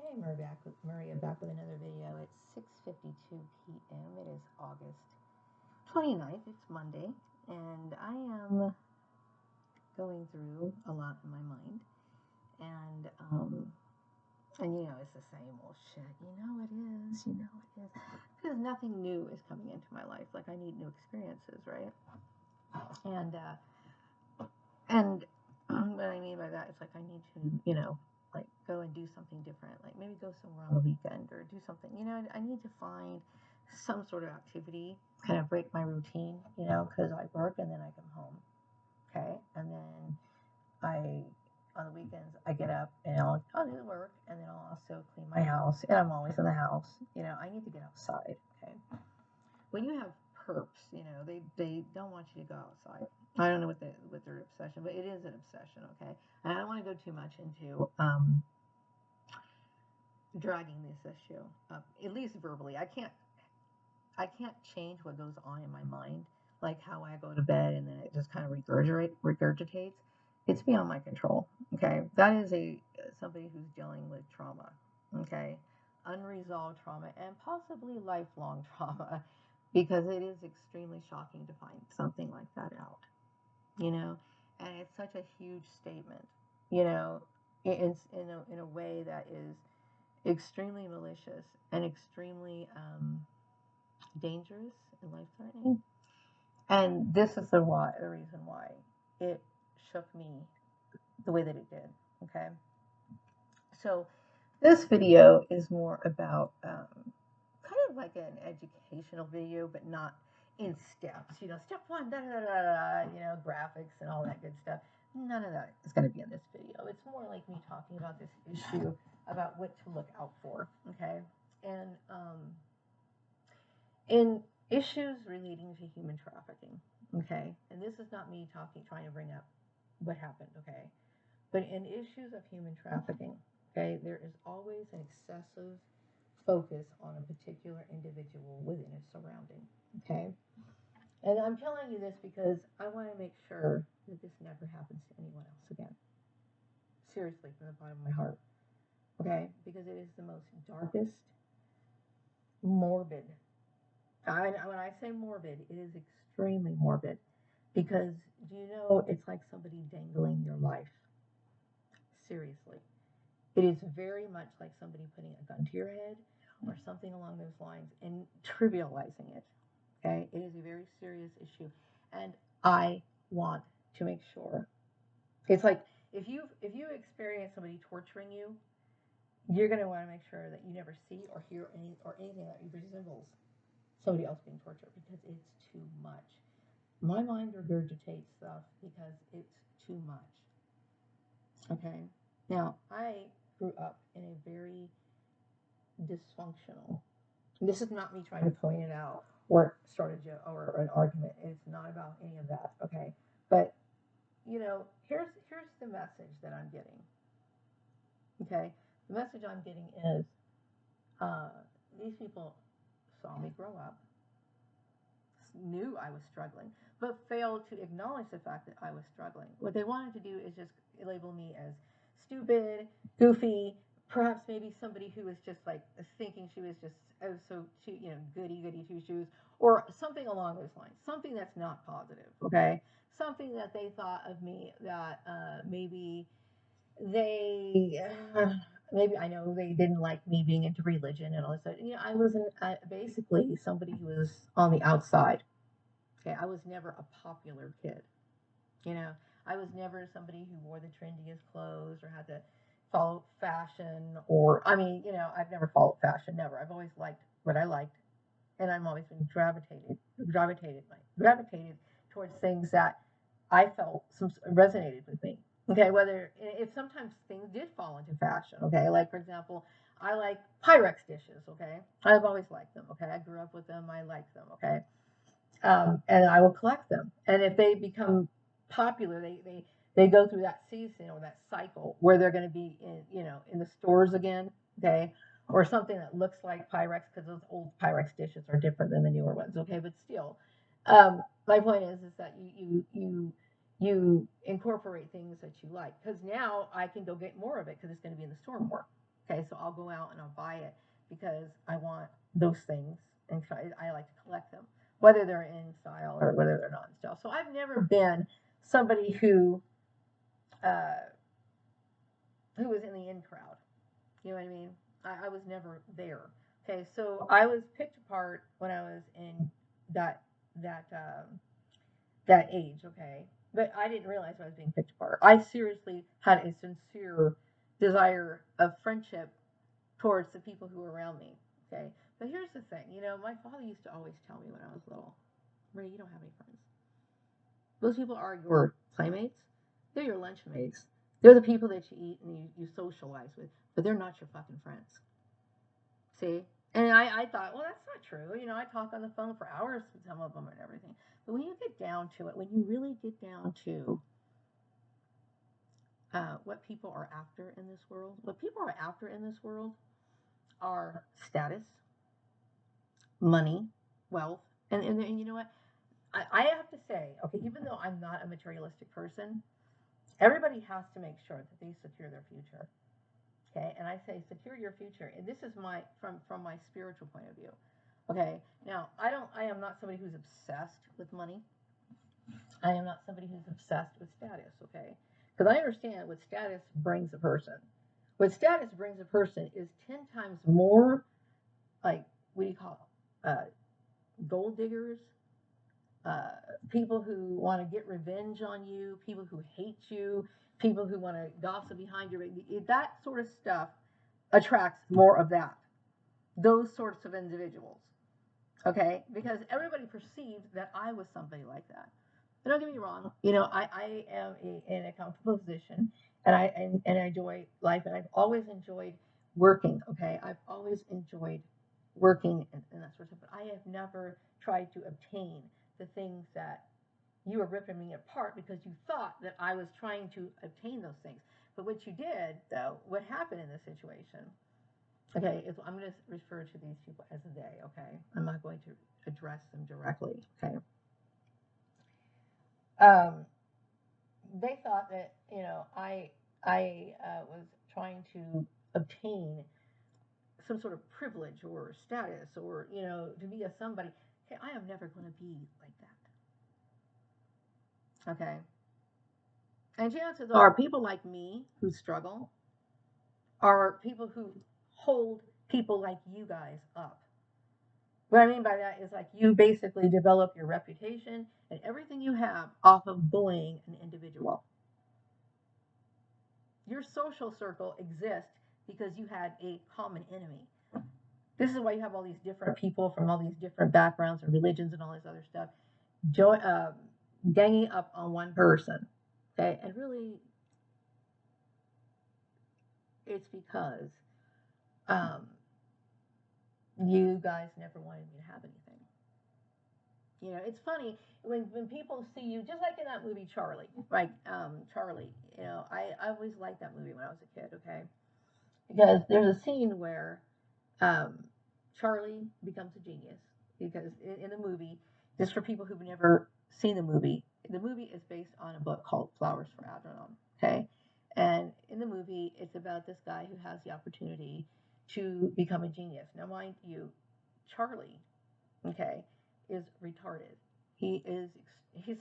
Hey, Maria back with another video. It's 6:52 p.m. It is August 29th. It's Monday, and I am going through a lot in my mind. And it's the same old shit. It is. It is. Because nothing new is coming into my life. Like I need new experiences, right? And what I mean by that is like I need to, like go and do something different. Like maybe go somewhere on the weekend or do something. I need to find some sort of activity, kind of break my routine, because I work and then I come home. Okay. And then on the weekends, I get up and I'll do the work and then I'll also clean my house. And I'm always in the house. I need to get outside. Okay. When you have perps, they don't want you to go outside. I don't know what their obsession, but it is an obsession, okay? And I don't want to go too much into dragging this issue up, at least verbally. I can't change what goes on in my mind, like how I go to bed and then it just kind of regurgitates. It's beyond my control, okay? That is somebody who's dealing with trauma, okay? Unresolved trauma and possibly lifelong trauma, because it is extremely shocking to find something like that out, and it's such a huge statement, it's in a way that is extremely malicious and extremely dangerous and life-threatening. And this is the reason why it shook me the way that it did, okay? So this video is more about kind of like an educational video, but not in steps. Step one, da da da da, graphics and all that good stuff. None of that is going to be in this video. It's more like me talking about this issue, about what to look out for, okay? And in issues relating to human trafficking, okay? And this is not me trying to bring up what happened, okay? But in issues of human trafficking, okay, there is always an excessive focus on a particular individual within a surrounding, okay? And I'm telling you this because I want to make sure that this never happens to anyone else again. Seriously, from the bottom of my heart, okay? Because it is the most darkest, morbid. When I say morbid, it is extremely morbid. Because, it's like somebody dangling your life. Seriously. It is very much like somebody putting a gun to your head or something along those lines and trivializing it. Okay, it is a very serious issue, and I want to make sure. It's like if you experience somebody torturing you, you're going to want to make sure that you never see or hear anything that resembles somebody else being tortured, because it's too much. My mind regurgitates stuff because it's too much. Okay, now I grew up in a very dysfunctional. This is not me trying to point it out or start a joke or an argument. It's not about any of that, okay? But here's the message that I'm getting. Okay, the message I'm getting is these people saw me grow up, knew I was struggling, but failed to acknowledge the fact that I was struggling. What they wanted to do is just label me as stupid, goofy, perhaps maybe somebody who was just like thinking she was just goody two shoes, or something along those lines, something that's not positive, okay? Something that they thought of me that maybe they maybe, I know they didn't like me being into religion and all this. I was basically somebody who was on the outside. Okay, I was never a popular kid. You know, I was never somebody who wore the trendiest clothes or had to follow fashion. I've never followed fashion. Never. I've always liked what I liked, and I've always been gravitated towards things that I felt resonated with me. Okay, whether if sometimes things did fall into fashion. Okay, like for example, I like Pyrex dishes. Okay, I've always liked them. Okay, I grew up with them. I like them. Okay, and I will collect them. And if they become popular, they go through that season or that cycle where they're going to be in the stores again. Okay, or something that looks like Pyrex, because those old Pyrex dishes are different than the newer ones. Okay, but still, my point is that you incorporate things that you like, because now I can go get more of it because it's going to be in the store more. Okay, so I'll go out and I'll buy it because I want those things and I like to collect them, whether they're in style or whether they're not in style. So I've never been somebody uh, who was in the in crowd. You know what I mean? I was never there. Okay, so I was picked apart when I was in that that that age. Okay, but I didn't realize I was being picked apart. I seriously had a sincere desire of friendship towards the people who were around me. Okay, but here's the thing. You know, my father used to always tell me when I was little, Ray, you don't have any friends. Those people are your playmates. They're your lunch mates. They're the people that you eat and you socialize with, but they're not your fucking friends. See? And I thought, well, that's not true. You know, I talk on the phone for hours with some of them and everything. But when you get down to it, when you really get down to what people are after in this world, what people are after in this world are status, money, wealth. And you know what? I have to say, okay, even though I'm not a materialistic person, everybody has to make sure that they secure their future. Okay, and I say secure your future, and this is my from my spiritual point of view. Okay, now I am not somebody who's obsessed with money. I am not somebody who's obsessed with status. Okay, because I understand what status brings a person. What status brings a person is 10 times more like, what do you call it? Gold diggers, uh, people who want to get revenge on you, people who hate you, people who want to gossip behind your back. That sort of stuff attracts more of that. Those sorts of individuals. Okay? Because everybody perceived that I was somebody like that. But don't get me wrong, you know, I am in a comfortable position and I enjoy life, and I've always enjoyed working, okay? I've always enjoyed working and that sort of stuff, but I have never tried to obtain the things that you were ripping me apart because you thought that I was trying to obtain those things. But what you did, though, what happened in this situation, okay, is I'm going to refer to these people as they, okay? I'm not going to address them directly, okay? Um, they thought that, you know, I was trying to obtain some sort of privilege or status or, you know, to be a somebody. Hey, I am never going to be like that. Okay. And chances are people like me who struggle are people who hold people like you guys up. What I mean by that is like you basically develop your reputation and everything you have off of bullying an individual. Your social circle exists because you had a common enemy. This is why you have all these different people from all these different backgrounds and religions and all this other stuff ganging up on one person. Okay, and really, it's because um, you guys never wanted me to have anything. You know, it's funny when people see you, just like in that movie Charlie, right? Charlie. You know, I always liked that movie when I was a kid. Okay, because there's a scene where um, Charlie becomes a genius because in the movie, just for people who've never seen the movie is based on a book called Flowers for Algernon. Okay, and in the movie, it's about this guy who has the opportunity to become a genius. Now, mind you, Charlie, okay, is retarded. He is he's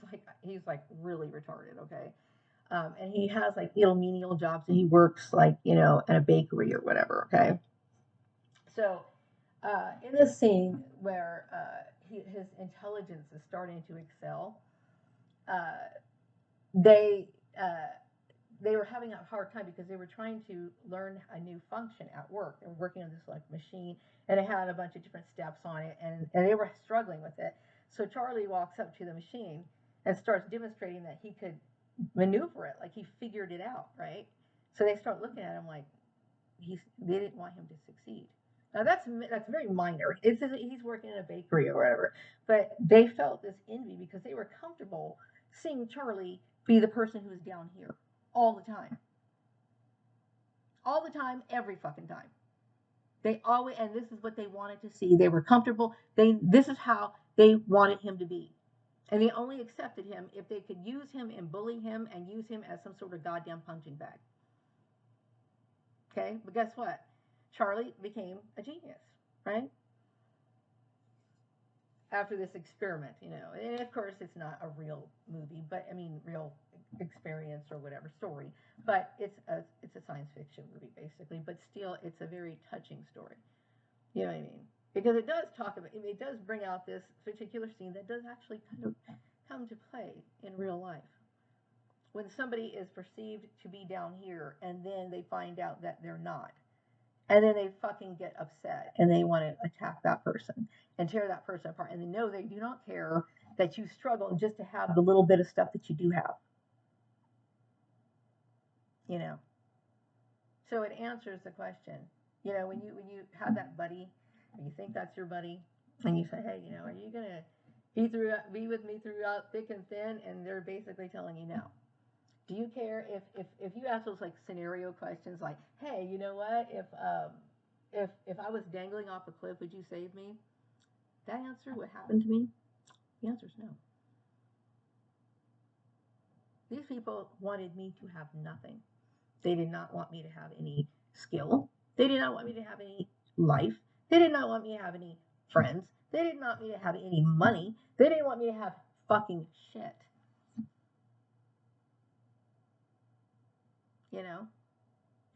like really retarded. Okay, and he has like little menial jobs, and he works like, you know, in a bakery or whatever. Okay, so in the scene where his intelligence is starting to excel, uh, they uh, they were having a hard time because they were trying to learn a new function at work. They were working on this like machine, and it had a bunch of different steps on it, and they were struggling with it. So Charlie walks up to the machine and starts demonstrating that he could maneuver it, like he figured it out, right? So they start looking at him like they didn't want him to succeed. Now that's very minor. He's working in a bakery or whatever, but they felt this envy because they were comfortable seeing Charlie be the person who was down here all all the time, every fucking time. They always, and this is what they wanted to see. They were comfortable. This is how they wanted him to be, and they only accepted him if they could use him and bully him and use him as some sort of goddamn punching bag. Okay, but guess what? Charlie became a genius, right? After this experiment, and of course it's not a real movie, but I mean real experience or whatever story, but it's a science fiction movie basically, but still it's a very touching story. You know what I mean? Because it does talk about, it does bring out this particular scene that does actually kind of come to play in real life. When somebody is perceived to be down here and then they find out that they're not, and then they fucking get upset and they want to attack that person and tear that person apart, and they know they do not care that you struggle just to have the little bit of stuff that you do have, you know. So it answers the question, when you have that buddy, and you think that's your buddy, and you say, hey, are you gonna be with me throughout thick and thin, and they're basically telling you no. Do you care if you ask those like scenario questions like, hey, you know what, if I was dangling off a cliff, would you save me? That answer, what happened to me? The answer is no. These people wanted me to have nothing. They did not want me to have any skill. They did not want me to have any life. They did not want me to have any friends. They did not want me to have any money. They didn't want me to have fucking shit. You know?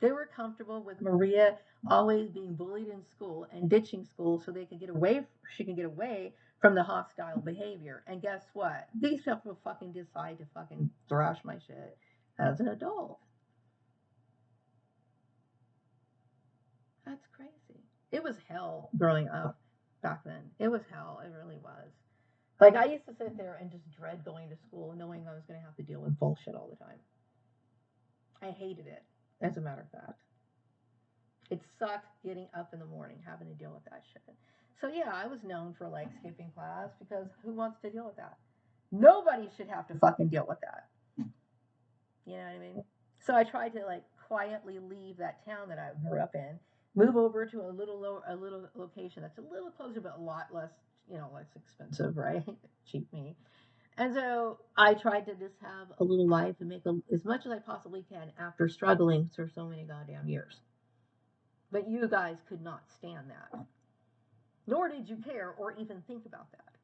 They were comfortable with Maria always being bullied in school and ditching school so she can get away from the hostile behavior. And guess what? These people fucking decide to fucking thrash my shit as an adult. That's crazy. It was hell growing up back then. It was hell. It really was. Like, I used to sit there and just dread going to school knowing I was going to have to deal with bullshit all the time. I hated it, as a matter of fact. It sucked getting up in the morning, having to deal with that shit. So, yeah, I was known for, like, skipping class because who wants to deal with that? Nobody should have to fucking deal with that. You know what I mean? So I tried to, like, quietly leave that town that I grew up in, move over to a little location that's a little closer but a lot less, less expensive, right? Cheap me. And so I tried to just have a little life and make as much as I possibly can after struggling for so many goddamn years. But you guys could not stand that. Nor did you care or even think about that.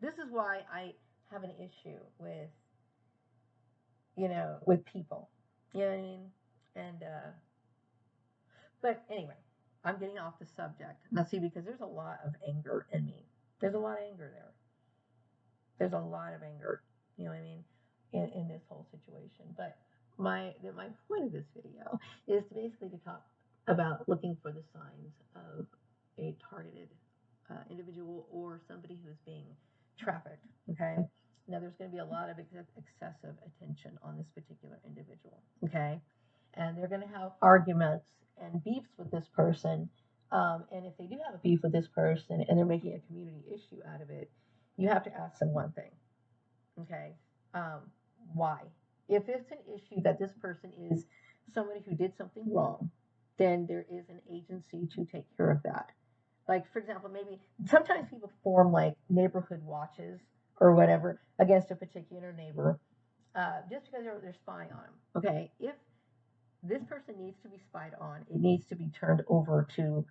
This is why I have an issue with, with people. You know what I mean? And, but anyway, I'm getting off the subject. Now, see, because there's a lot of anger in me. There's a lot of anger there. There's a lot of anger, you know what I mean, in this whole situation. But my point of this video is basically to talk about looking for the signs of a targeted individual or somebody who's being trafficked, okay? Now, there's going to be a lot of excessive attention on this particular individual, okay? And they're going to have arguments and beefs with this person. And if they do have a beef with this person and they're making a community issue out of it, you have to ask them one thing, okay? Why? If it's an issue that this person is somebody who did something wrong, then there is an agency to take care of that. Like, for example, maybe sometimes people form like neighborhood watches or whatever against a particular neighbor just because they're spying on them, okay? If this person needs to be spied on, it needs to be turned over to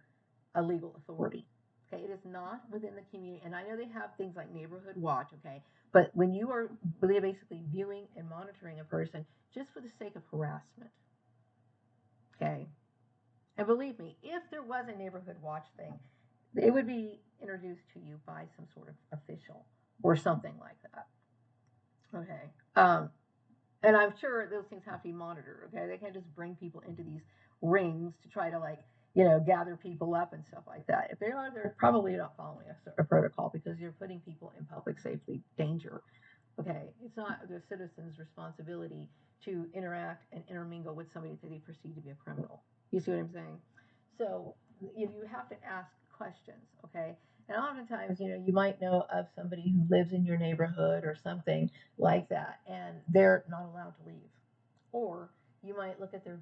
a legal authority. Okay, it is not within the community, and I know they have things like neighborhood watch, okay, but when you are basically viewing and monitoring a person just for the sake of harassment, okay, and believe me, if there was a neighborhood watch thing, it would be introduced to you by some sort of official or something like that, okay, and I'm sure those things have to be monitored, okay, they can't just bring people into these rings to try to, like, gather people up and stuff like that. If they are, they're probably not following a protocol because you're putting people in public safety danger. Okay, it's not the citizen's responsibility to interact and intermingle with somebody that they perceive to be a criminal. You see what I'm saying? So if you have to ask questions, okay? And oftentimes, you might know of somebody who lives in your neighborhood or something like that, and they're not allowed to leave. Or you might look at their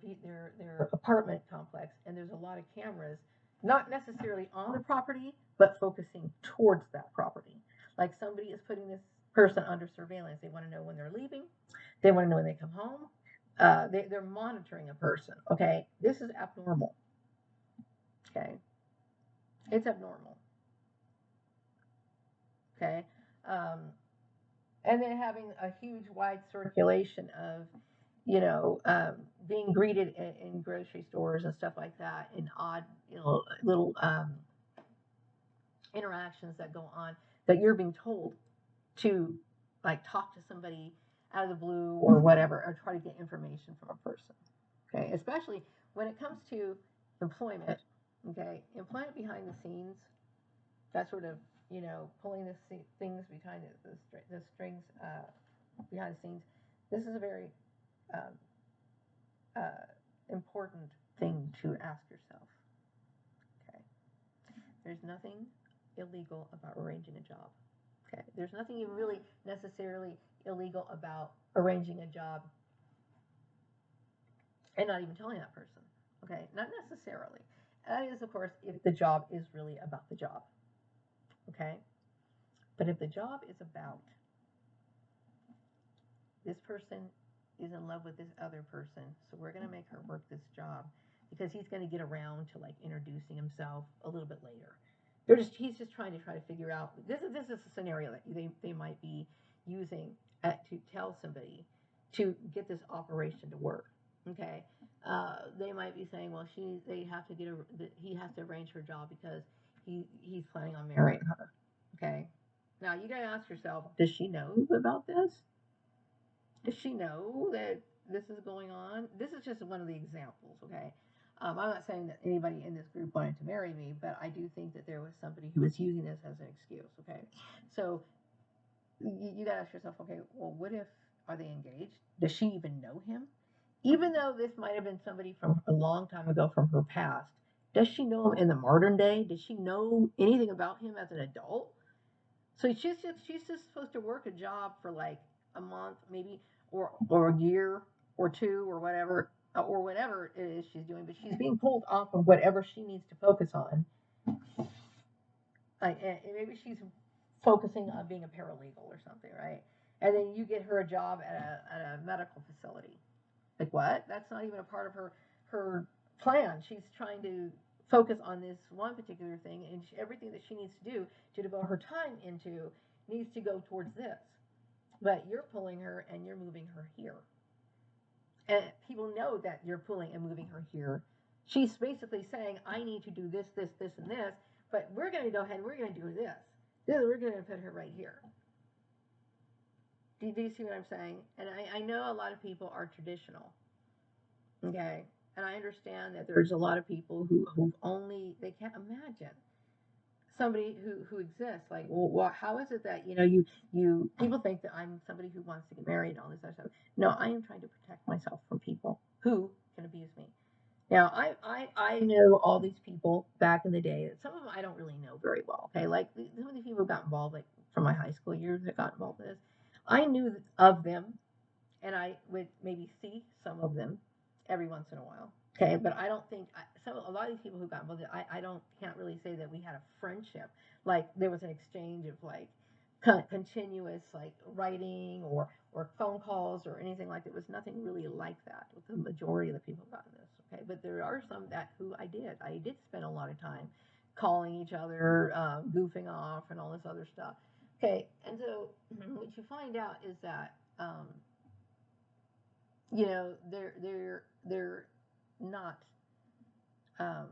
apartment complex, and there's a lot of cameras, not necessarily on the property, but focusing towards that property. Like somebody is putting this person under surveillance. They want to know when they're leaving. They want to know when they come home. they're monitoring a person. Okay, this is abnormal. Okay, it's abnormal. Okay, um, and then having a huge wide circulation of being greeted in grocery stores and stuff like that, and odd, little interactions that go on that you're being told to, like, talk to somebody out of the blue or whatever, or try to get information from a person. Okay, especially when it comes to employment. Okay, employment behind the scenes, that sort of, pulling the things behind the strings behind the scenes. This is a very um, important thing to ask yourself. Okay, there's nothing illegal about arranging a job. Okay, there's nothing really necessarily illegal about arranging a job and not even telling that person. Okay, not necessarily. That is, of course, if the job is really about the job. Okay, but if the job is about this person is in love with this other person, so we're going to make her work this job because he's going to get around to, like, introducing himself a little bit later. He's just trying to figure out, this is a scenario that they might be using to tell somebody to get this operation to work. Okay, they might be saying, well, he has to arrange her job because he's planning on marrying her. Okay, now you got to ask yourself, does she know about this? Does she know that this is going on? This is just one of the examples, okay? I'm not saying that anybody in this group wanted to marry me, but I do think that there was somebody who was using this as an excuse, okay? So you got to ask yourself, okay, well, what if, are they engaged? Does she even know him? Even though this might have been somebody from a long time ago from her past, does she know him in the modern day? Does she know anything about him as an adult? So she's just supposed to work a job for like a month, maybe, or a year or two, or whatever it is she's doing. But she's being pulled off of whatever she needs to focus on. And maybe she's focusing on being a paralegal or something, right? And then you get her a job at a medical facility. Like, what? That's not even a part of her plan. She's trying to focus on this one particular thing, and everything that she needs to do to devote her time into needs to go towards this. But you're pulling her and you're moving her here, and people know that you're pulling and moving her here. She's basically saying, I need to do this, this, this, and this, but we're going to go ahead and we're going to do this. We're going to put her right here. Do you see what I'm saying? And I know a lot of people are traditional. Okay. And I understand that there's a lot of people who only, they can't imagine somebody who exists. Like, well, how is it that, you people think that I'm somebody who wants to get married and all this other stuff. No, I am trying to protect myself from people who can abuse me. Now, I know all these people back in the day. Some of them I don't really know very well. Okay. Like, some of these people who got involved, like, from my high school years that got involved in this. I knew of them, and I would maybe see some of them every once in a while. Okay, but I don't think a lot of these people who got involved, I don't can't really say that we had a friendship. Like, there was an exchange of, like, continuous, like, writing or phone calls or anything like that. It was nothing really like that with the majority of the people who got in this. Okay, but there are some that who I did spend a lot of time calling each other, goofing off, and all this other stuff. Okay, and so what you find out is that they're not um,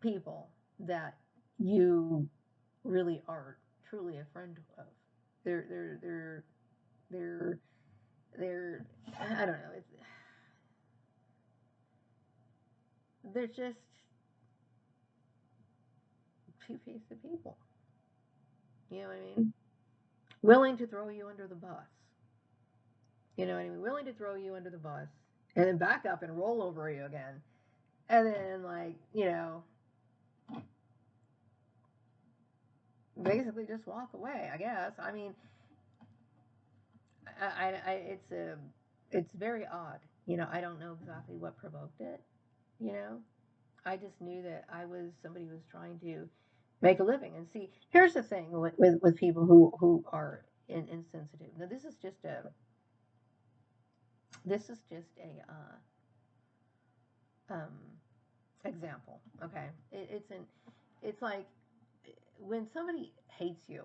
people that you really are truly a friend of. They're they're they're they're they're I don't know. They're just two-faced people. You know what I mean? Willing to throw you under the bus. You know what I mean? Willing to throw you under the bus and then back up and roll over you again. And then, like, basically just walk away, I guess. I mean, it's very odd. I don't know exactly what provoked it. You know, I just knew that somebody who was trying to make a living. And see, here's the thing with people who are insensitive. Now, this is just This is just a example, okay? It's like when somebody hates you,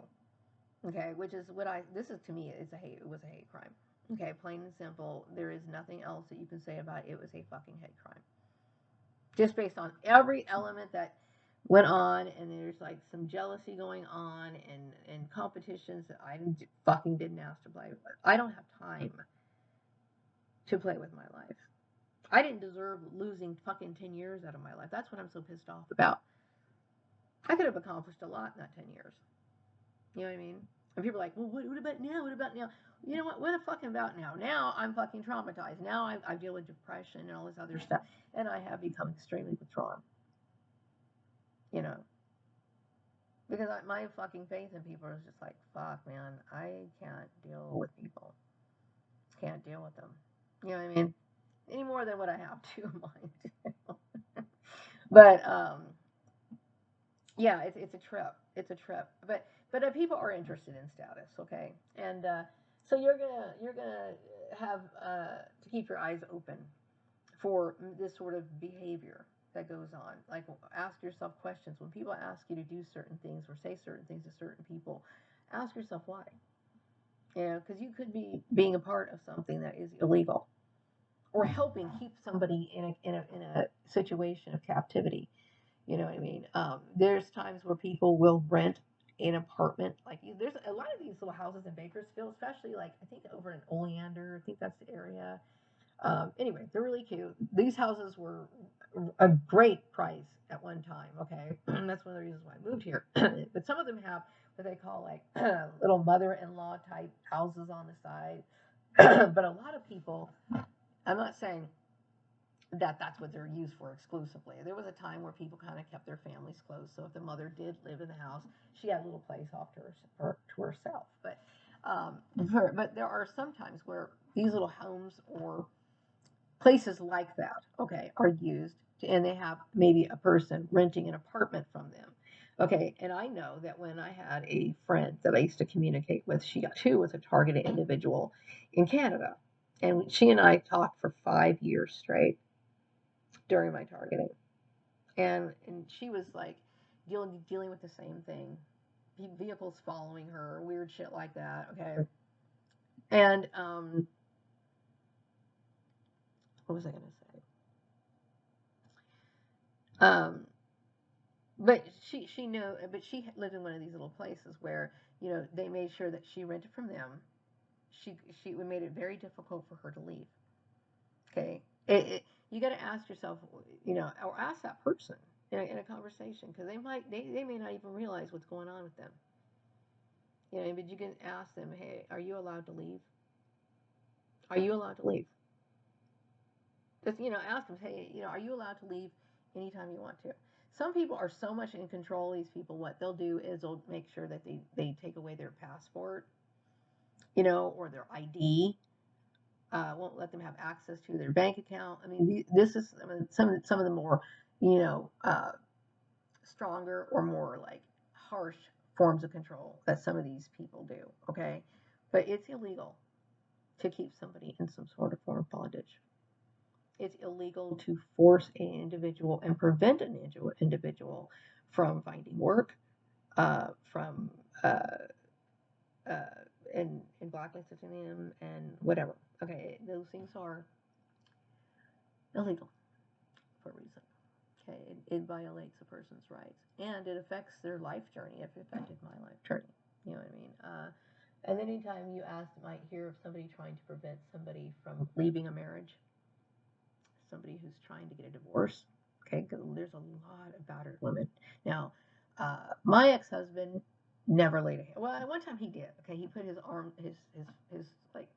okay, which is this is to me, it was a hate crime. Okay, plain and simple. There is nothing else that you can say about it. It was a fucking hate crime. Just based on every element that went on, and there's like some jealousy going on, and competitions that I fucking didn't ask to play with. I don't have time to play with my life. I didn't deserve losing fucking 10 years out of my life. That's what I'm so pissed off about. I could have accomplished a lot in that 10 years. You know what I mean? And people are like, well, what about now? What about now? You know what? What the fucking about now? Now I'm fucking traumatized. Now I deal with depression and all this other stuff. And I have become extremely withdrawn. You know? Because my fucking faith in people is just like, fuck, man. I can't deal with people. Can't deal with them. You know what I mean? Any more than what I have to, mind. But, yeah, it's a trip. It's a trip. But people are interested in status, okay? And so you're gonna have to keep your eyes open for this sort of behavior that goes on. Like, ask yourself questions when people ask you to do certain things or say certain things to certain people. Ask yourself why. You know, because you could be being a part of something that is illegal, or helping keep somebody in a situation of captivity. You know what I mean? There's times where people will rent an apartment. Like, there's a lot of these little houses in Bakersfield, especially like I think over in Oleander. I think that's the area. Anyway, they're really cute. These houses were a great price at one time. Okay, that's one of the reasons why I moved here. But some of them have what they call like little mother-in-law type houses on the side. But a lot of people, I'm not saying that that's what they're used for exclusively. There was a time where people kind of kept their families close. So if the mother did live in the house, she had a little place off to herself. But there are some times where these little homes or places like that, okay, are used, and they have maybe a person renting an apartment from them. Okay, and I know that when I had a friend that I used to communicate with, she too was a targeted individual in Canada. And she and I talked for 5 years straight during my targeting. And she was like dealing with the same thing. Vehicles following her, weird shit like that, okay? And what was I going to say? Um but she knew, but she lived in one of these little places where, they made sure that she rented from them. She made it very difficult for her to leave. Okay, you got to ask yourself, or ask that person in a conversation, because they may not even realize what's going on with them. But you can ask them, hey, are you allowed to leave? Are you allowed to leave? Just, ask them, hey, are you allowed to leave anytime you want to? Some people are so much in control of these people, what they'll do is they'll make sure that they take away their passport, or their ID. Won't let them have access to their bank account. I mean, this is some of the more, stronger or more like harsh forms of control that some of these people do. Okay, but it's illegal to keep somebody in some sort of form of bondage. It's illegal to force an individual and prevent an individual from finding work, from uh, and blacklisting them and whatever. Okay, those things are illegal for a reason. Okay, it violates a person's rights, and it affects their life journey. It affected my life journey. You know what I mean? And anytime you might hear of somebody trying to prevent somebody from leaving a marriage, somebody who's trying to get a divorce. Okay, because there's a lot of battered women. Now, my ex-husband never laid a hand. Well, at one time he did. Okay, he put his arm, his like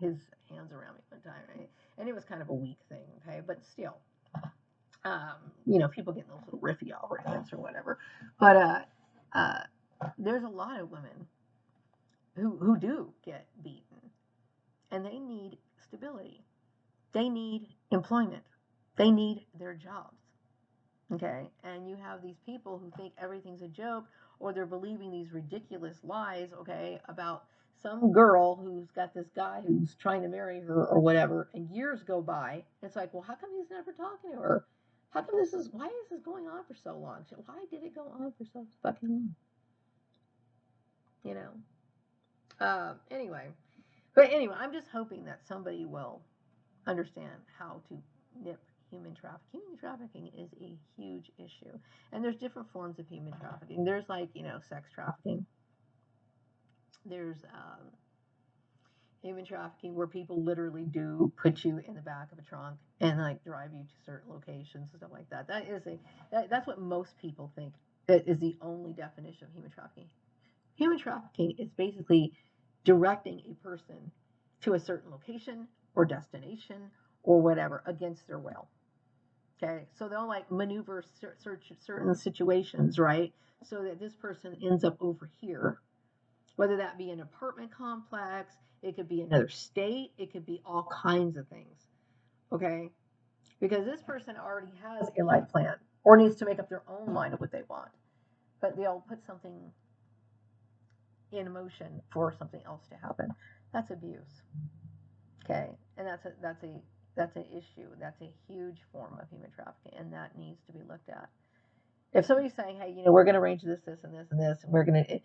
his hands around me one time, right? And it was kind of a weak thing. Okay, but still, people getting those little riffy arguments or whatever. But there's a lot of women who do get beaten, and they need stability. They need employment. They need their jobs. Okay? And you have these people who think everything's a joke, or they're believing these ridiculous lies, okay, about some girl who's got this guy who's trying to marry her or whatever, and years go by. It's like, well, how come he's never talking to her? How come why is this going on for so long? Why did it go on for so fucking long? You know? Anyway. But anyway, I'm just hoping that somebody will understand how to nip human trafficking. Human trafficking is a huge issue. And there's different forms of human trafficking. There's like, sex trafficking. There's human trafficking where people literally do put you in the back of a trunk and like drive you to certain locations and stuff like that. That's what most people think that is the only definition of human trafficking. Human trafficking is basically directing a person to a certain location or destination or whatever against their will. Okay, so they'll like maneuver certain situations, right? So that this person ends up over here, whether that be an apartment complex, it could be another state, it could be all kinds of things. Okay, because this person already has a life plan or needs to make up their own mind of what they want, but they'll put something in motion for something else to happen. That's abuse. Okay, and that's an issue. That's a huge form of human trafficking, and that needs to be looked at. If somebody's saying, hey, we're going to arrange this, this, and this, and this, and we're going to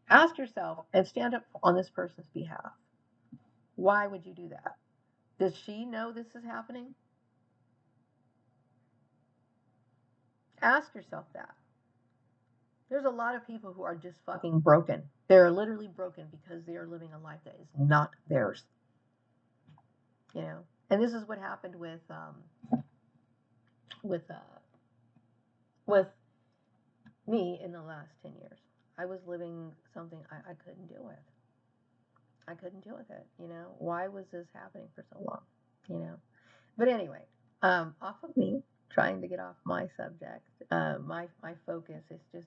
ask yourself and stand up on this person's behalf. Why would you do that? Does she know this is happening? Ask yourself that. There's a lot of people who are just fucking broken. They're literally broken because they are living a life that is not theirs. And this is what happened with me in the last 10 years. I was living something I couldn't deal with. I couldn't deal with it. Why was this happening for so long? But anyway, off of me trying to get off my subject. My focus is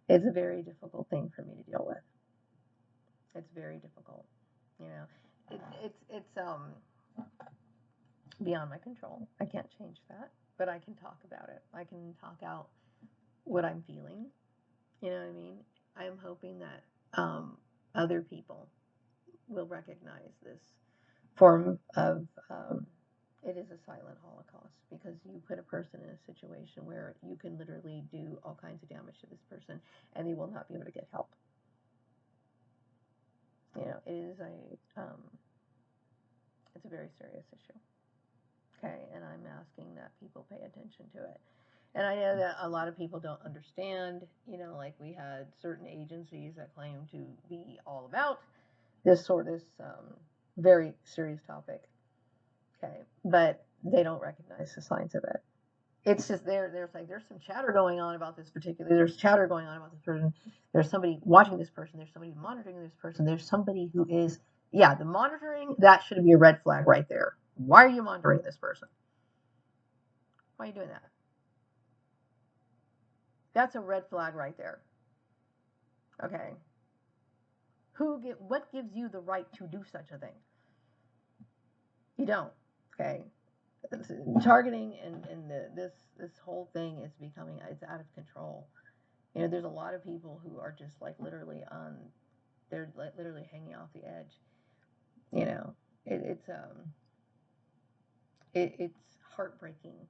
it's a very difficult thing for me to deal with. It's very difficult. It's beyond my control. I can't change that, but I can talk about it. I can talk out what I'm feeling. You know what I mean? I am hoping that other people will recognize this form of it is a silent Holocaust, because you put a person in a situation where you can literally do all kinds of damage to this person and they will not be able to get help. It is it's a very serious issue. Okay, and I'm asking that people pay attention to it. And I know that a lot of people don't understand, like we had certain agencies that claim to be all about this very serious topic. Okay, but they don't recognize the signs of it. It's just there's some chatter going on about this there's chatter going on about this person. There's somebody watching this person. There's somebody monitoring this person. There's somebody who is, the monitoring, that should be a red flag right there. Why are you monitoring this person? Why are you doing that? That's a red flag right there. Okay. What gives you the right to do such a thing? You don't. Okay. Targeting and this whole thing is it's out of control. There's a lot of people who are just like literally they're like literally hanging off the edge. It's heartbreaking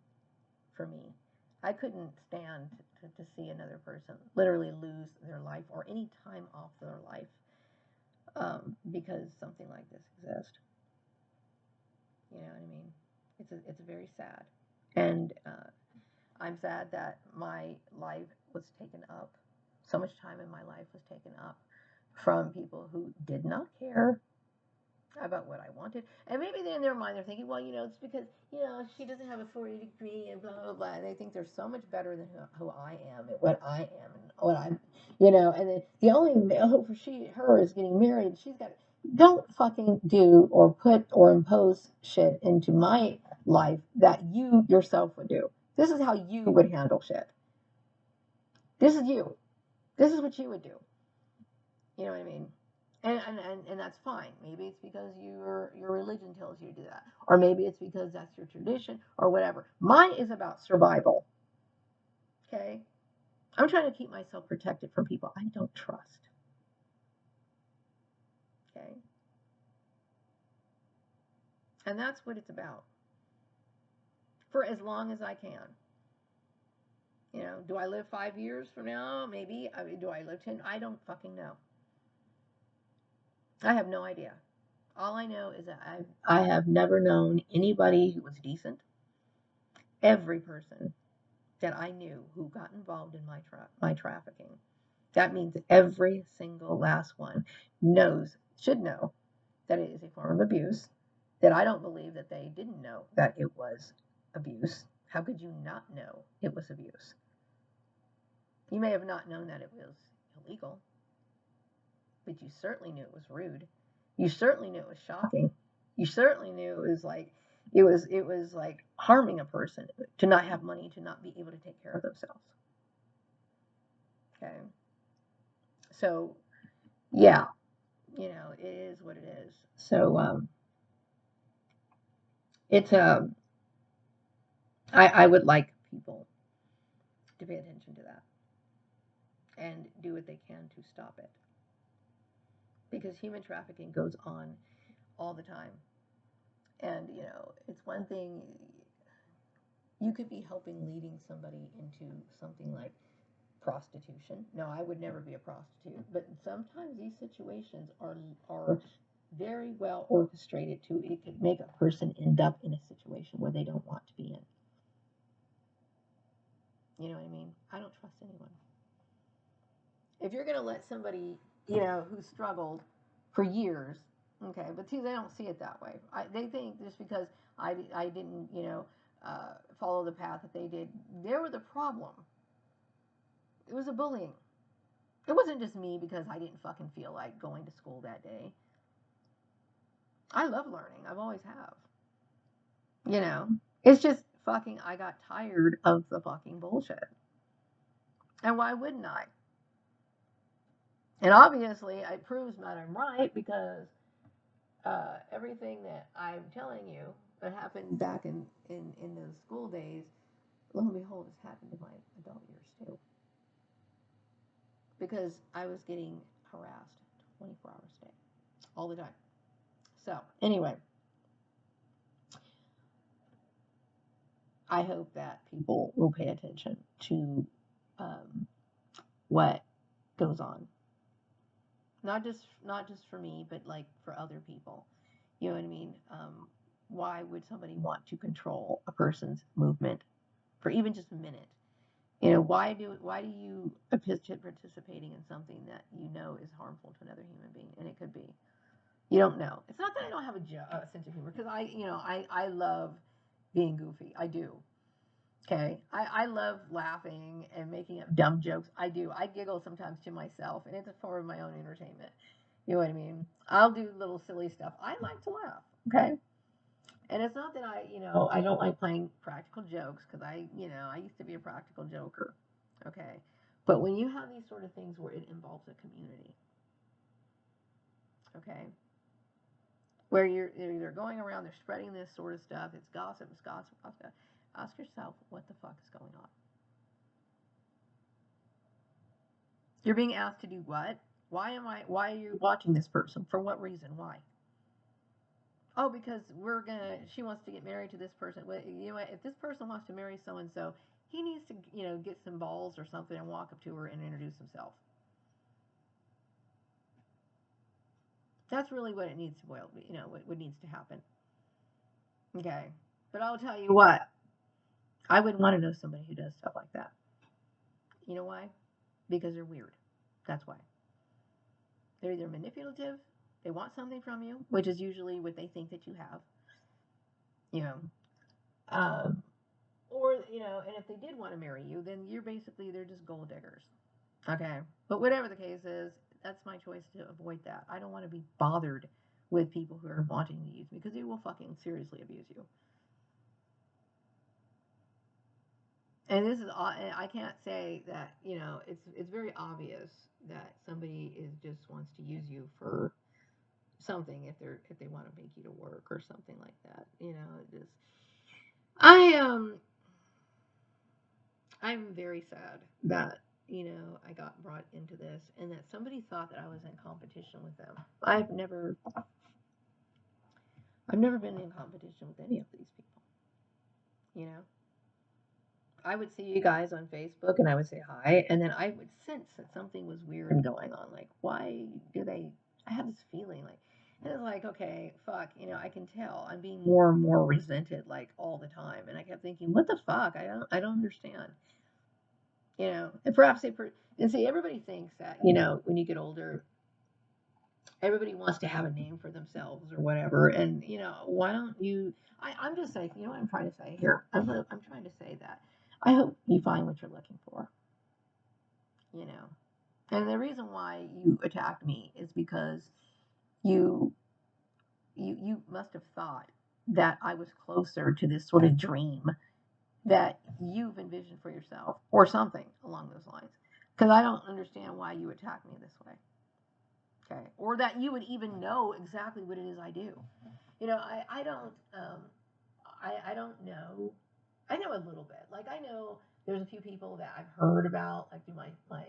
for me. I couldn't stand to see another person literally lose their life or any time off their life because something like this exists. You know what I mean? It's very sad, and I'm sad that my life was taken up. So much time in my life was taken up from people who did not care about what I wanted. And maybe in their mind they're thinking, well, it's because, she doesn't have a 40 degree and blah, blah, blah. And they think they're so much better than who I am and what I am and what I'm, and then the only hope for her is getting married. Don't fucking do or put or impose shit into my life that you yourself would do. This is how you would handle shit. This is you. This is what you would do. You know what I mean? And that's fine. Maybe it's because your religion tells you to do that. Or maybe it's because that's your tradition or whatever. Mine is about survival. Okay? I'm trying to keep myself protected from people I don't trust. Okay? Okay? And that's what it's about. For as long as I can. You know, do I live 5 years from now? Maybe. I mean, do I live 10? I don't fucking know. I have no idea. All I know is that I have never known anybody who was decent. Every person that I knew who got involved in my trafficking. That means every single last one should know that it is a form of abuse, that I don't believe that they didn't know that it was abuse. How could you not know it was abuse? You may have not known that it was illegal, but you certainly knew it was rude. You certainly knew it was shocking. You certainly knew it was like harming a person to not have money, to not be able to take care of themselves. Okay. So, yeah, you know, it is what it is. So, it's I would like people to pay attention to that and do what they can to stop it, because human trafficking goes on all the time. And you know, it's one thing, you could be leading somebody into something like prostitution. No, I would never be a prostitute, but sometimes these situations are very well orchestrated to it could make a person end up in a situation where they don't want to be in. You know what I mean? I don't trust anyone. If you're going to let somebody, you know, who struggled for years, okay, but see, they don't see it that way. They think just because I didn't, you know, follow the path that they did, they were the problem. It was a bullying. It wasn't just me because I didn't fucking feel like going to school that day. I love learning. I've always have. You know, it's just fucking, I got tired of the fucking bullshit. And why wouldn't I? And obviously, it proves that I'm right, because everything that I'm telling you that happened back in those school days, lo and behold, has happened in my adult years too. Because I was getting harassed 24 hours a day, all the time. So, anyway, I hope that people will pay attention to what goes on. Not just for me, but like for other people. You know what I mean? Why would somebody want to control a person's movement for even just a minute? You know, why do you participating in something that you know is harmful to another human being? And it could be. You don't know. It's not that I don't have a sense of humor, because I love being goofy. I do. Okay. I love laughing and making up dumb jokes. I do. I giggle sometimes to myself, and it's a form of my own entertainment. You know what I mean? I'll do little silly stuff. I like to laugh. Okay. And it's not that I don't like playing practical jokes, because I used to be a practical joker. Okay. But when you have these sort of things where it involves a community, okay, where they're going around, they're spreading this sort of stuff, it's gossip, gossip. Ask yourself, what the fuck is going on? You're being asked to do what? Why are you watching this person? For what reason? Why? Oh, because she wants to get married to this person. Well, you know what? If this person wants to marry so and so, he needs to, get some balls or something and walk up to her and introduce himself. That's really what it needs to boil, what needs to happen. Okay. But I'll tell you what, I wouldn't want to know somebody who does stuff like that. You know why? Because they're weird. That's why. They're either manipulative, they want something from you, which is usually what they think that you have, you know. Um, or, and if they did want to marry you, then they're just gold diggers. Okay. But whatever the case is, that's my choice to avoid that. I don't want to be bothered with people who are wanting to use me, because they will fucking seriously abuse you. And this is, I can't say that, it's very obvious that somebody just wants to use you for something, if they want to make you to work or something like that. I'm very sad that, I got brought into this, and that somebody thought that I was in competition with them. I've never been in competition with any of these people. You know, I would see you guys on Facebook and I would say hi, and then I would sense that something was weird going on. Like, why do they? I have this feeling like, and it's like, okay, fuck, I can tell I'm being more and more resented like all the time, and I kept thinking, what the fuck? I don't understand. And perhaps and see, everybody thinks that when you get older, everybody wants to have a name for themselves or whatever, and why don't you? I'm just saying, what I'm trying to say here. I'm trying to say that I hope you find what you're looking for. You know, and the reason why you attacked me is because you you must have thought that I was closer to this sort of dream that you've envisioned for yourself or something along those lines. Because I don't understand why you attack me this way. Okay. Or that you would even know exactly what it is I do. I don't, I don't know. I know a little bit. Like, I know there's a few people that I've heard about, like my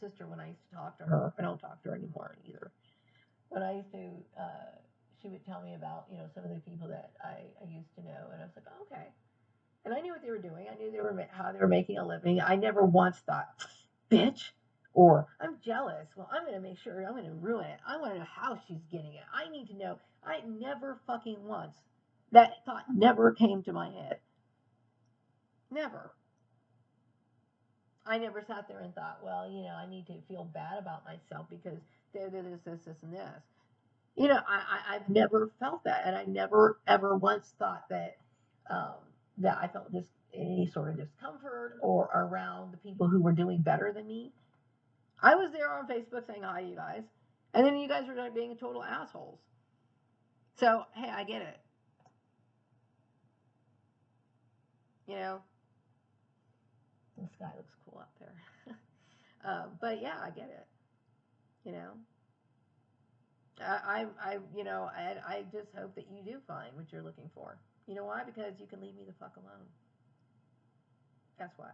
sister, when I used to talk to her. I don't talk to her anymore either. When I used to, she would tell me about, some of the people that I used to know. And I was like, oh, okay. And I knew what they were doing. I knew how they were making a living. I never once thought, bitch, or I'm jealous. Well, I'm going to make sure I'm going to ruin it. I want to know how she's getting it. I need to know. I never fucking once. That thought never came to my head. Never. I never sat there and thought, well, I need to feel bad about myself because this, and this. I've never felt that, and I never ever once thought that that I felt any sort of discomfort or around the people who were doing better than me. I was there on Facebook saying hi to you guys, and then you guys were being total assholes. So hey, I get it. The sky looks cool up there, but yeah, I get it. You know, I just hope that you do find what you're looking for. You know why? Because you can leave me the fuck alone. That's why.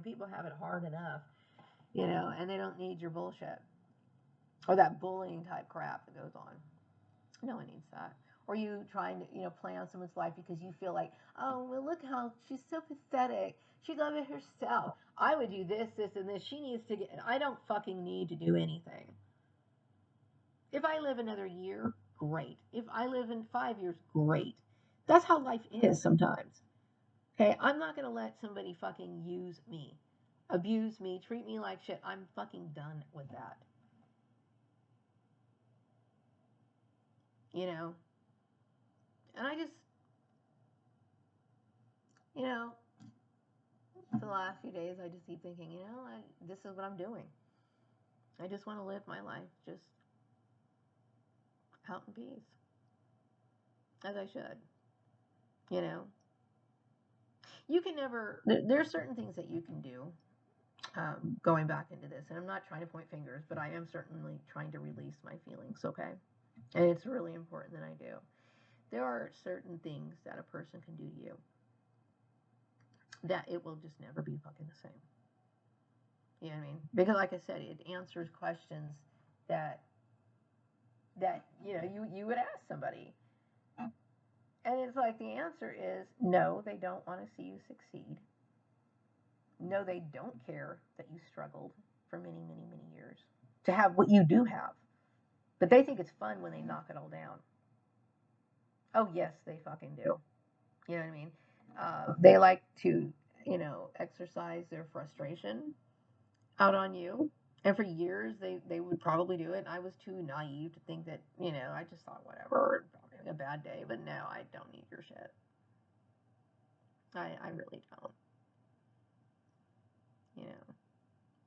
People have it hard enough, and they don't need your bullshit or that bullying type crap that goes on. No one needs that. Or you trying to, play on someone's life because you feel like, oh, well, look how she's so pathetic. She loved it herself. I would do this, this, and this. She needs to get. I don't fucking need to do anything. If I live another year, great. If I live in 5 years, great. That's how life is sometimes. Okay, I'm not gonna let somebody fucking use me, abuse me, treat me like shit. I'm fucking done with that. You know, and I just, you know, for the last few days, I just keep thinking, this is what I'm doing. I just want to live my life just out in peace, as I should. You know, you can never. There are certain things that you can do. Going back into this, and I'm not trying to point fingers, but I am certainly trying to release my feelings. Okay, and it's really important that I do. There are certain things that a person can do to you that it will just never be fucking the same. You know what I mean? Because, like I said, it answers questions that you would ask somebody, and it's like the answer is no. They don't want to see you succeed. No, they don't care that you struggled for many, many, many years to have what you do have, but they think it's fun when they knock it all down. Oh yes, they fucking do. You know what I mean? They like to, exercise their frustration out on you. And for years, they would probably do it. And I was too naive to think that, I just thought, whatever, probably having a bad day. But no, I don't need your shit. I really don't. You know,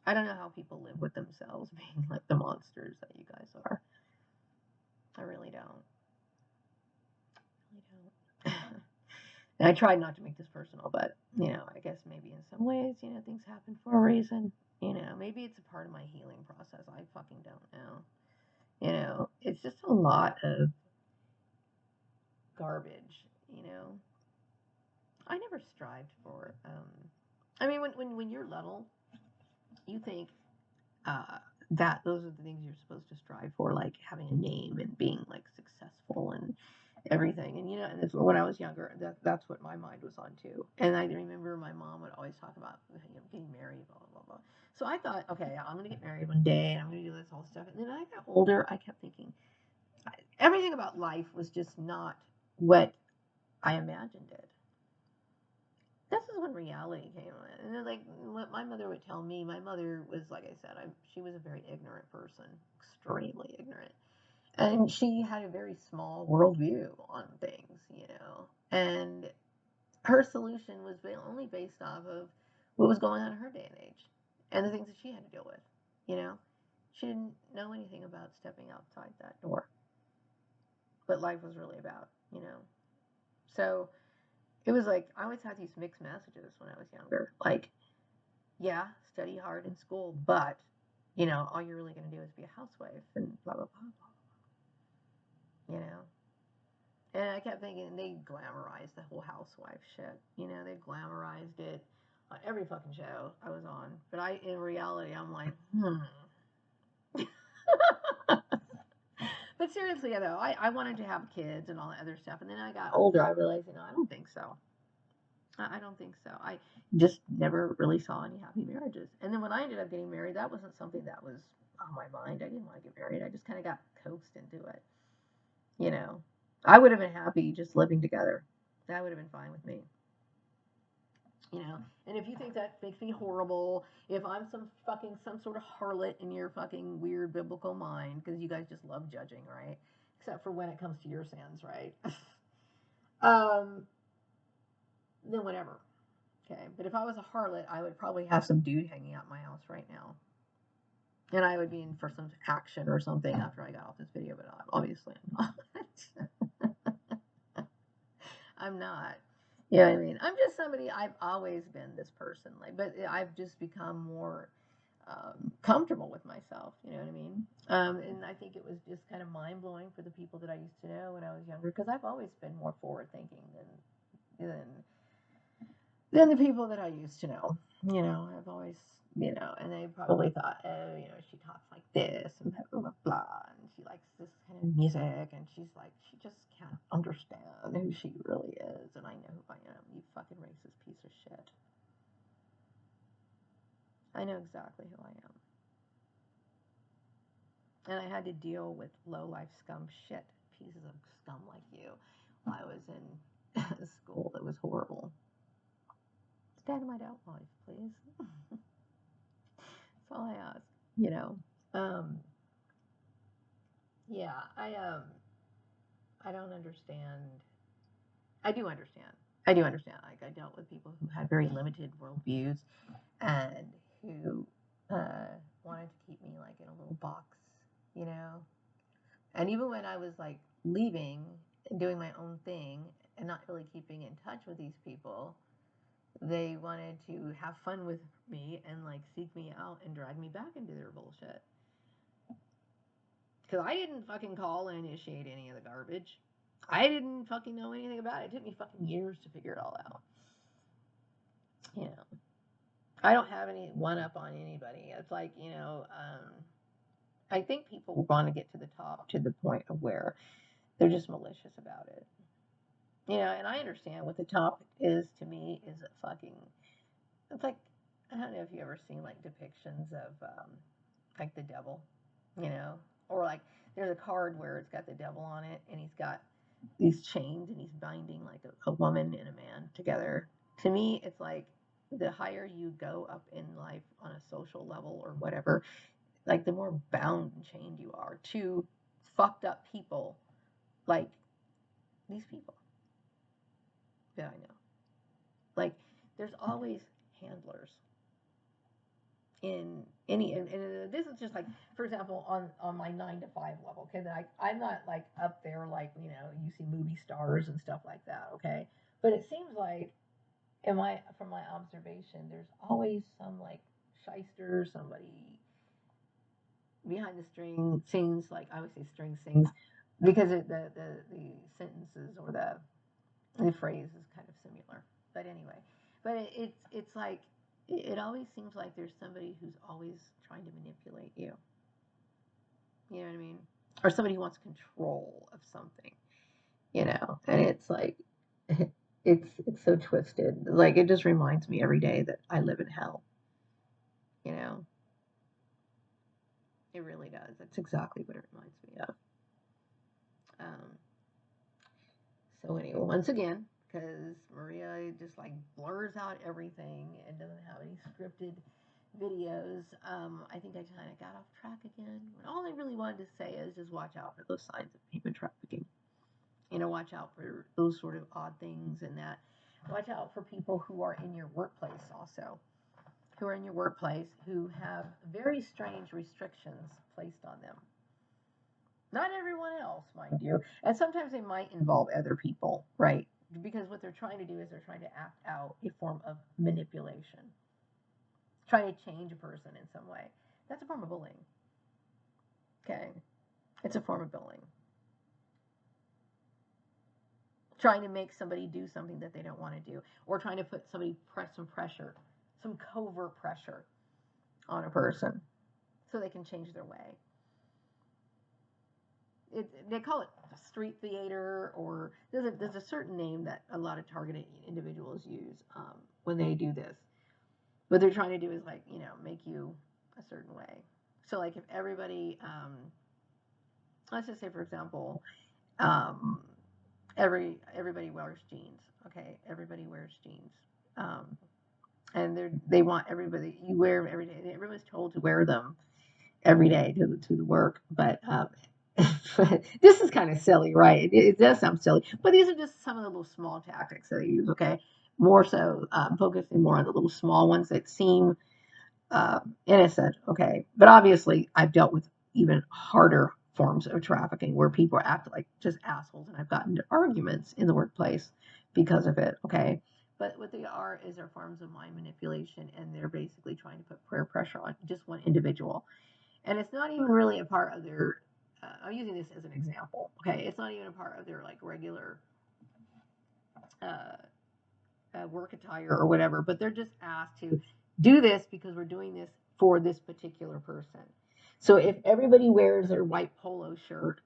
I don't know how people live with themselves being like the monsters that you guys are. I really don't. I really don't. And I tried not to make this personal, but, I guess maybe in some ways, things happen for a reason. Maybe it's a part of my healing process. I fucking don't know. It's just a lot of garbage. I never strived for I mean, when you're little, you think uh, that those are the things you're supposed to strive for, like having a name and being like successful and everything. And and when I was younger, that's what my mind was on too. And I remember my mom would always talk about getting married, blah blah blah. So I thought, okay, I'm gonna get married one day, and I'm gonna do this whole stuff. And then I got older, I kept thinking everything about life was just not what I imagined it. This is when reality came in. And then, like what my mother would tell me, my mother was, like I said, she was a very ignorant person, extremely ignorant. And she had a very small worldview on things. And her solution was only based off of what was going on in her day and age and the things that she had to deal with. She didn't know anything about stepping outside that door. But life was really about. So it was like I always had these mixed messages when I was younger. Like, yeah, study hard in school, but all you're really going to do is be a housewife and blah blah blah blah. And I kept thinking they glamorized the whole housewife shit. They glamorized it on every fucking show I was on. But in reality, I'm like, But seriously, though, I wanted to have kids and all that other stuff. And then I got older, I realized, I don't think so. I don't think so. I just never really saw any happy marriages. And then when I ended up getting married, that wasn't something that was on my mind. I didn't want to get married. I just kind of got coaxed into it. I would have been happy just living together. That would have been fine with me. And if you think that makes me horrible, if I'm some sort of harlot in your fucking weird biblical mind, because you guys just love judging, right? Except for when it comes to your sins, right? um, then whatever. Okay, but if I was a harlot, I would probably have some dude hanging out my house right now, and I would be in for some action or something after I got off this video. But obviously, I'm not. I'm not. You know what I mean? I'm just somebody. I've always been this person, but I've just become more comfortable with myself. You know what I mean? And I think it was just kind of mind blowing for the people that I used to know when I was younger, because I've always been more forward thinking than the people that I used to know. I've always, and they probably thought, oh, she talks like this and blah, blah, blah, and she likes this kind of music, and she just can't understand who she really is, and I know who I am, you fucking racist piece of shit. I know exactly who I am. And I had to deal with low-life scum shit, pieces of scum like you, while I was in a school that was horrible. Stay out of my adult life, please. That's all I ask. Yeah, I don't understand. I do understand. I do understand. Like, I dealt with people who had very limited worldviews and who wanted to keep me like in a little box. And even when I was like leaving and doing my own thing and not really keeping in touch with these people, they wanted to have fun with me and like seek me out and drag me back into their bullshit. Because I didn't fucking call and initiate any of the garbage. I didn't fucking know anything about it. It took me fucking years to figure it all out. I don't have any one up on anybody. It's like, I think people want to get to the top to the point of where they're just malicious about it. And I understand what the top is to me is it's like, I don't know if you ever seen like depictions of like the devil, or like there's a card where it's got the devil on it and he's got these chains and he's binding like a woman and a man together. To me, it's like the higher you go up in life on a social level or whatever, like the more bound and chained you are to fucked up people like these people that I know. Like, there's always handlers in any, and this is just like, for example, on my 9 to 5 level, okay, that I'm not like up there like, you see movie stars and stuff like that, okay, but it seems like from my observation, there's always some like shyster, somebody behind the string sings, like I would say string sings, because the sentences or the phrase is kind of similar, but anyway, but it's like it always seems like there's somebody who's always trying to manipulate you. You know what I mean? Or somebody who wants control of something, and it's like, it's so twisted. Like, it just reminds me every day that I live in hell, you know? It really does. That's exactly what it reminds me of. Um, so anyway, once again, because Maria just like blurs out everything and doesn't have any scripted videos, I think I kind of got off track again. All I really wanted to say is just watch out for those signs of human trafficking. Watch out for those sort of odd things, and that watch out for people who are in your workplace also, who are in your workplace who have very strange restrictions placed on them. Not everyone else, mind you. And sometimes they might involve other people, right? Because what they're trying to do is they're trying to act out a form of manipulation, trying to change a person in some way. That's a form of bullying. Okay? It's a form of bullying. Trying to make somebody do something that they don't want to do, or trying to put some pressure, some covert pressure on a person so they can change their way. They call it street theater, or there's a certain name that a lot of targeted individuals use when they do this. What they're trying to do is, like, make you a certain way. So, like, if everybody, let's just say, for example, everybody wears jeans. Okay, everybody wears jeans, and they want everybody, you wear them every day. Everyone's told to wear them every day to the work, but this is kind of silly, right? It does sound silly, but these are just some of the little small tactics that they use. Okay, more so focusing more on the little small ones that seem innocent. Okay, but obviously I've dealt with even harder forms of trafficking where people act like just assholes, and I've gotten into arguments in the workplace because of it. Okay. But what they are is they're forms of mind manipulation, and they're basically trying to put prayer pressure on just one individual. And it's not even really a part of their, I'm using this as an example, okay? It's not even a part of their, like, regular work attire or whatever, but they're just asked to do this because we're doing this for this particular person. So if everybody wears their white polo shirt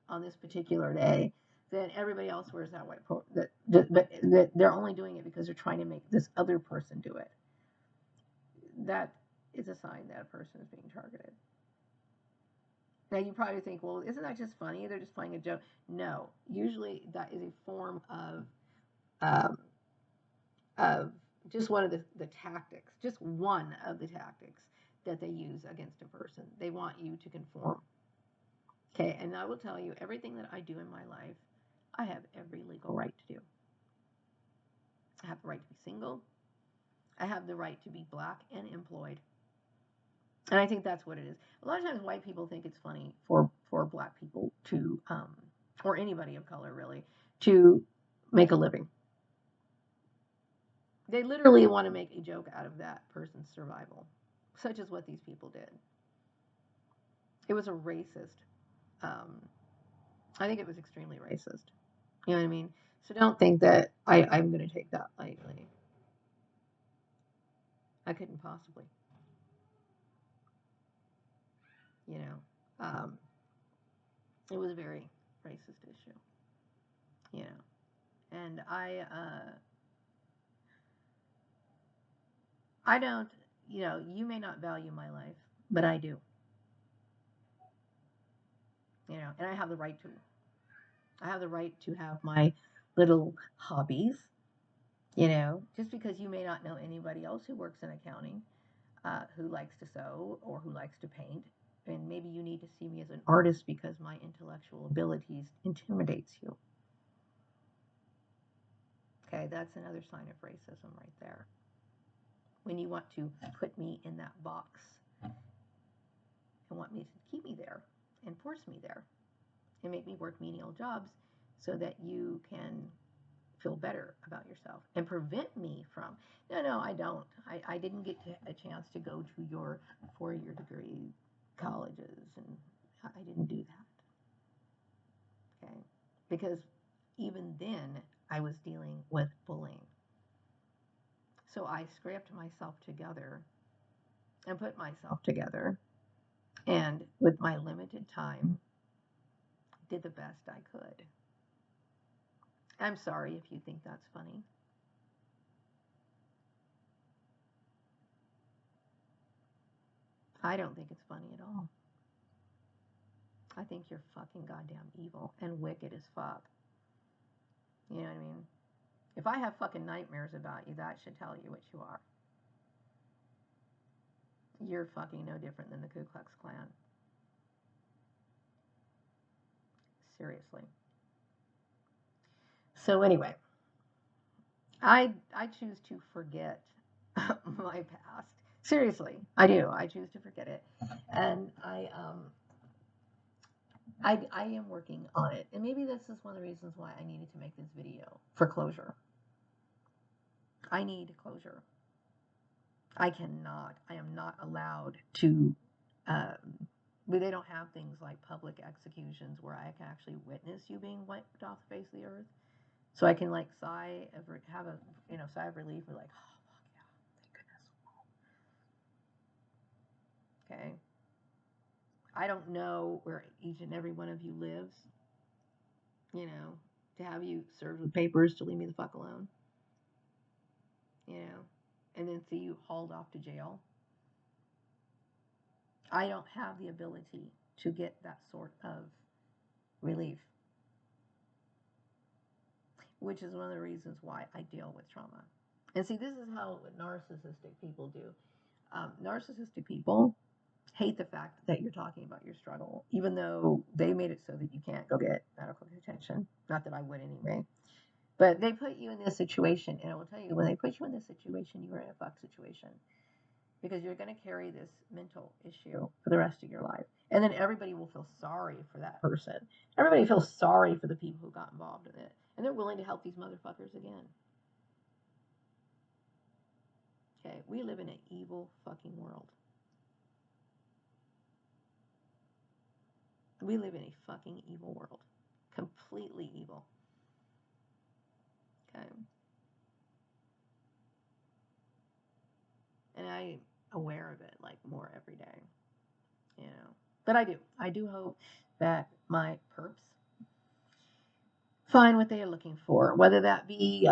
on this particular day, then everybody else wears that white polo. But they're only doing it because they're trying to make this other person do it. That is a sign that a person is being targeted. Now, you probably think, well, isn't that just funny? They're just playing a joke. No, usually that is a form um, of just one of the tactics, just one of the tactics that they use against a person. They want you to conform. Okay, and I will tell you, everything that I do in my life, I have every legal right to do. I have the right to be single. I have the right to be black and employed. And I think that's what it is. A lot of times white people think it's funny for black people to, or anybody of color really, to make a living. They literally want to make a joke out of that person's survival, such as what these people did. It was a racist. I think it was extremely racist. You know what I mean? So don't think that I'm going to take that lightly. I couldn't possibly. You know, it was a very racist issue. You know, and I don't. You may not value my life, but I do. And I have the right to. I have the right to have my little hobbies. Just because you may not know anybody else who works in accounting, who likes to sew or who likes to paint, and maybe you need to see me as an artist because my intellectual abilities intimidates you. Okay, that's another sign of racism right there. When you want to put me in that box and want me to keep me there and force me there and make me work menial jobs so that you can feel better about yourself and prevent me from, no, I don't. I didn't get a chance to go to your 4-year degree colleges, and I didn't do that. Okay? Because even then, I was dealing with bullying. So I scrapped myself together and put myself together, and with my limited time, did the best I could. I'm sorry if you think that's funny. I don't think it's funny at all. I think you're fucking goddamn evil and wicked as fuck. You know what I mean? If I have fucking nightmares about you, that should tell you what you are. You're fucking no different than the Ku Klux Klan. Seriously. So anyway, I choose to forget my past. Seriously, I do. I choose to forget it, and I am working on it, and maybe this is one of the reasons why I needed to make this video for closure. I need closure. I am not allowed to. They don't have things like public executions where I can actually witness you being wiped off the face of the earth. So I can like have a sigh of relief, and like, oh fuck yeah, thank goodness. Okay. I don't know where each and every one of you lives. You know, to have you served with papers to leave me the fuck alone. You know, and then see you hauled off to jail. I don't have the ability to get that sort of relief, which is one of the reasons why I deal with trauma. And see, this is how narcissistic people do. Narcissistic people hate the fact that you're talking about your struggle, even though they made it so that you can't go get medical attention. Not that I would anyway. But they put you in this situation, and I will tell you, when they put you in this situation, you are in a fuck situation. Because you're going to carry this mental issue for the rest of your life. And then everybody will feel sorry for that person. Everybody feels sorry for the people who got involved in it. And they're willing to help these motherfuckers again. Okay, we live in an evil fucking world. We live in a fucking evil world. Completely evil. Okay. And I'm aware of it like more every day. You know. But I do hope that my perps find what they are looking for, whether that be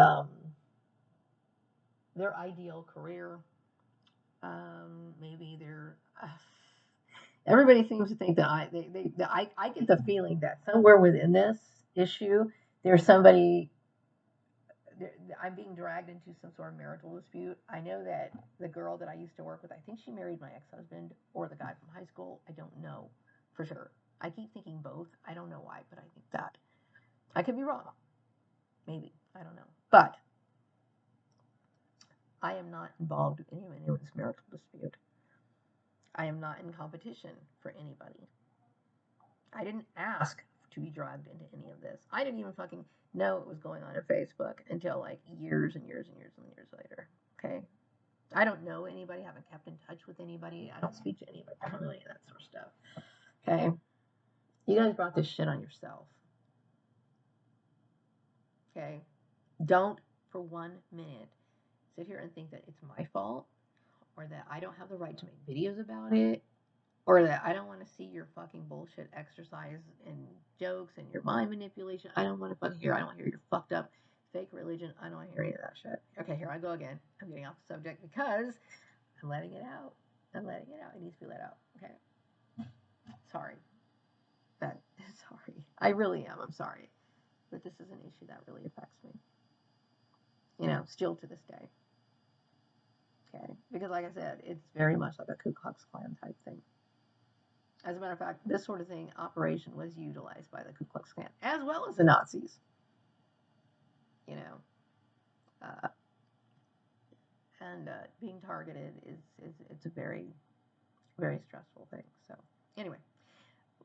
their ideal career, maybe they're. Everybody seems to think that I get the feeling that somewhere within this issue, there's somebody. I'm being dragged into some sort of marital dispute. I know that the girl that I used to work with, I think she married my ex-husband or the guy from high school. I don't know for sure. I keep thinking both. I don't know why, but I think that. I could be wrong. Maybe. I don't know. But I am not involved in anyone's marital dispute. I am not in competition for anybody. I didn't ask to be dragged into any of this. I didn't even fucking know it was going on Facebook until like years and years and years and years later. Okay. I don't know anybody, haven't kept in touch with anybody. I don't speak to anybody. I don't know any of that sort of stuff. Okay. You guys brought this shit on yourself. Okay. Don't for 1 minute sit here and think that it's my fault or that I don't have the right to make videos about it or that I don't want to see your fucking bullshit exercise and jokes and your mind manipulation. I don't want to fucking hear. I don't want to hear your fucked up fake religion. I don't want to hear any of that shit. Okay, here I go again. I'm getting off the subject because I'm letting it out. I'm letting it out. It needs to be let out. Okay. Sorry. Sorry. I really am. I'm sorry. But this is an issue that really affects me. You know, still to this day. Okay. Because like I said, it's very much like a Ku Klux Klan type thing. As a matter of fact, this sort of thing, operation, was utilized by the Ku Klux Klan as well as the Nazis. You know, and being targeted is it's a very, very stressful thing. So anyway,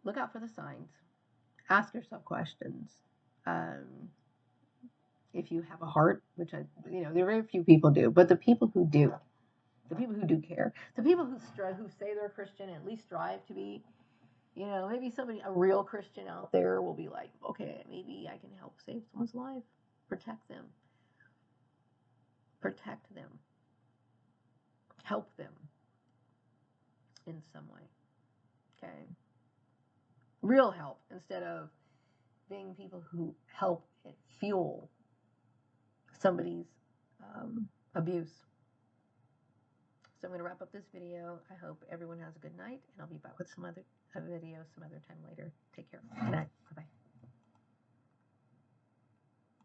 look out for the signs. Ask yourself questions. If you have a heart, which there are very few people do, but the people who do, the people who do care, the people who say they're Christian, at least strive to be. Maybe a real Christian out there will be like, okay, maybe I can help save someone's life. Protect them. Protect them. help them in some way. Okay? Real help, instead of being people who help and fuel somebody's abuse. So I'm going to wrap up this video. I hope everyone has a good night, and I'll be back with some other video some other time later. Take care.